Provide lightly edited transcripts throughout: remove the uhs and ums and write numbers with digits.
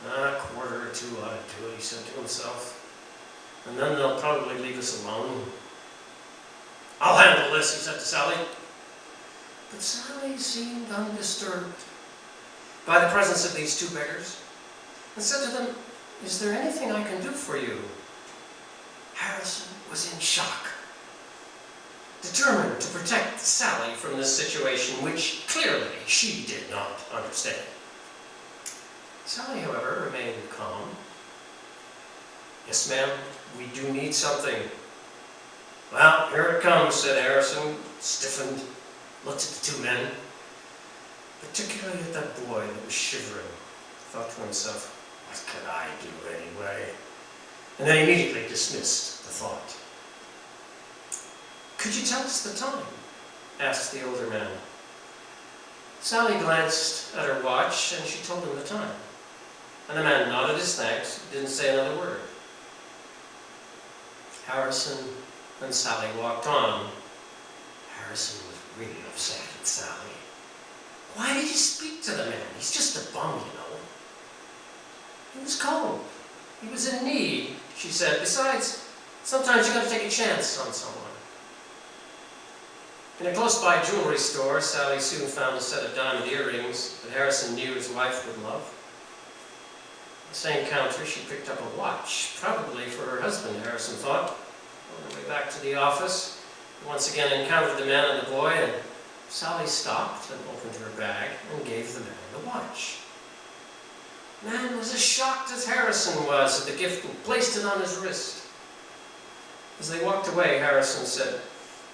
A quarter or two ought to do it, he said to himself. And then they'll probably leave us alone. I'll handle this, he said to Sally. But Sally seemed undisturbed by the presence of these two beggars and said to them, "Is there anything I can do for you?" Harrison was in shock, determined to protect Sally from this situation, which clearly she did not understand. Sally, however, remained calm. "Yes, ma'am, we do need something." "Well, here it comes," said Harrison, stiffened, looked at the two men, particularly at that boy that was shivering, thought to himself, "What could I do anyway?" And then immediately dismissed the thought. "Could you tell us the time?" asked the older man. Sally glanced at her watch and she told him the time. And the man nodded his thanks, didn't say another word. Harrison and Sally walked on. Harrison was really upset at Sally. Why did you speak to the man? He's just a bum, you know. He was cold. He was in need, she said. Besides, sometimes you got to take a chance on someone. In a close-by jewelry store, Sally soon found a set of diamond earrings that Harrison knew his wife would love. At the same counter, she picked up a watch, probably for her husband, Harrison thought. On her way back to the office, he once again encountered the man and the boy, and Sally stopped and opened her bag and gave the man the watch. The man was as shocked as Harrison was at the gift and placed it on his wrist. As they walked away, Harrison said,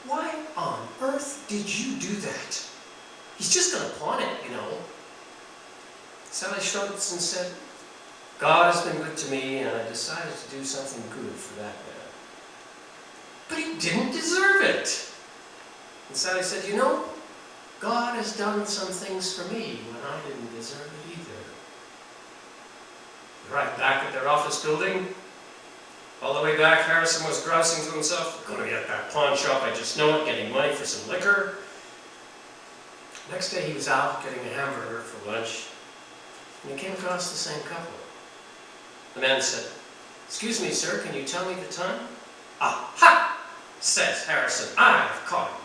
"Why on earth did you do that? He's just going to pawn it, you know." Sally shrugged and said, "God has been good to me, and I decided to do something good for that man." "But he didn't deserve it." And Sally said, "You know, God has done some things for me when I didn't deserve it either." Right back at their office building, all the way back, Harrison was grousing to himself, "I'm going to be at that pawn shop, I just know it, getting money for some liquor." Next day he was out getting a hamburger for lunch, and he came across the same couple. The man said, "Excuse me, sir, can you tell me the time?" "Aha!" says Harrison, "I've caught him."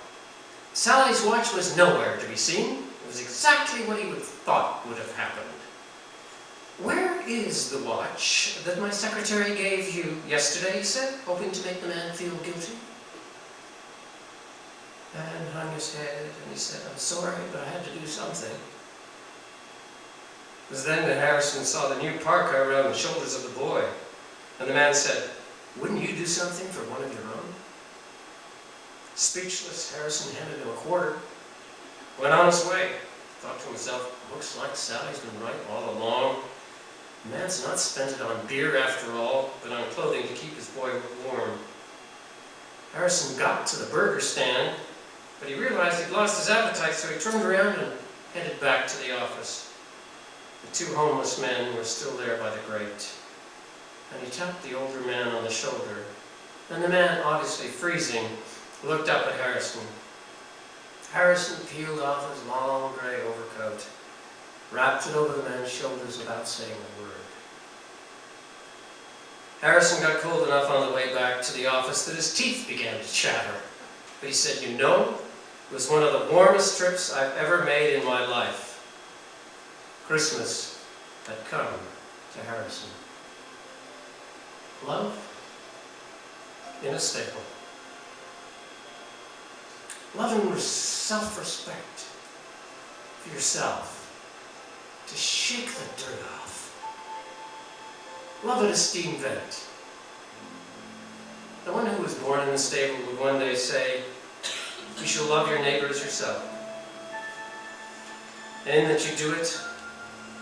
Sally's watch was nowhere to be seen. It was exactly what he would have thought would have happened. "Where is the watch that my secretary gave you yesterday?" he said, hoping to make the man feel guilty. The man hung his head and he said, "I'm sorry, but I had to do something." It was then that Harrison saw the new parka around the shoulders of the boy, and the man said, "Wouldn't you do something for one of your own?" Speechless, Harrison handed him a quarter, went on his way, thought to himself, "Looks like Sally's been right all along. The man's not spent it on beer after all, but on clothing to keep his boy warm." Harrison got to the burger stand, but he realized he'd lost his appetite, so he turned around and headed back to the office. The two homeless men were still there by the grate, and he tapped the older man on the shoulder, and the man, obviously freezing, looked up at Harrison. Harrison peeled off his long gray overcoat, wrapped it over the man's shoulders without saying a word. Harrison got cold enough on the way back to the office that his teeth began to chatter. But he said, "You know, it was one of the warmest trips I've ever made in my life." Christmas had come to Harrison. Love in a stable. Love and self-respect for yourself, to shake the dirt off. Love at a steam vent. The one who was born in the stable would one day say, "You shall love your neighbor as yourself, and in that you do it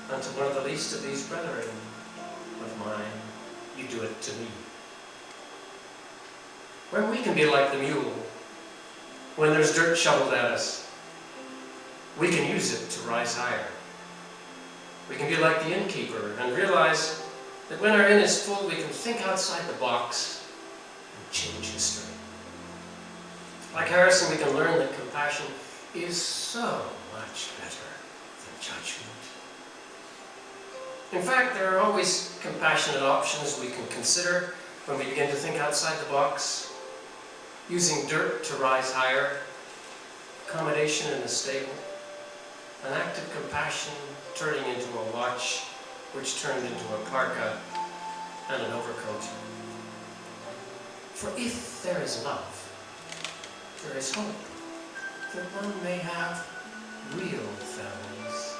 unto one of the least of these brethren of mine, you do it to me." When we can be like the mule, when there's dirt shoveled at us, we can use it to rise higher. We can be like the innkeeper and realize that when our inn is full, we can think outside the box and change history. Like Harrison, we can learn that compassion is so much better than judgment. In fact, there are always compassionate options we can consider when we begin to think outside the box. Using dirt to rise higher, accommodation in a stable, an act of compassion turning into a watch, which turned into a parka and an overcoat. For if there is love, there is hope that one may have real families,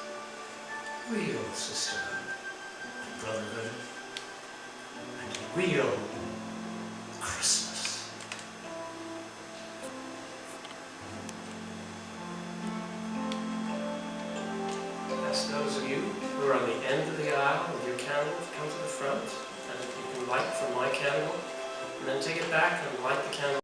real sisterhood, and brotherhood, and real Christmas. Ask those of you who are on the end of the aisle with your candle to come to the front, and you can light from my candle, and then take it back and light the candle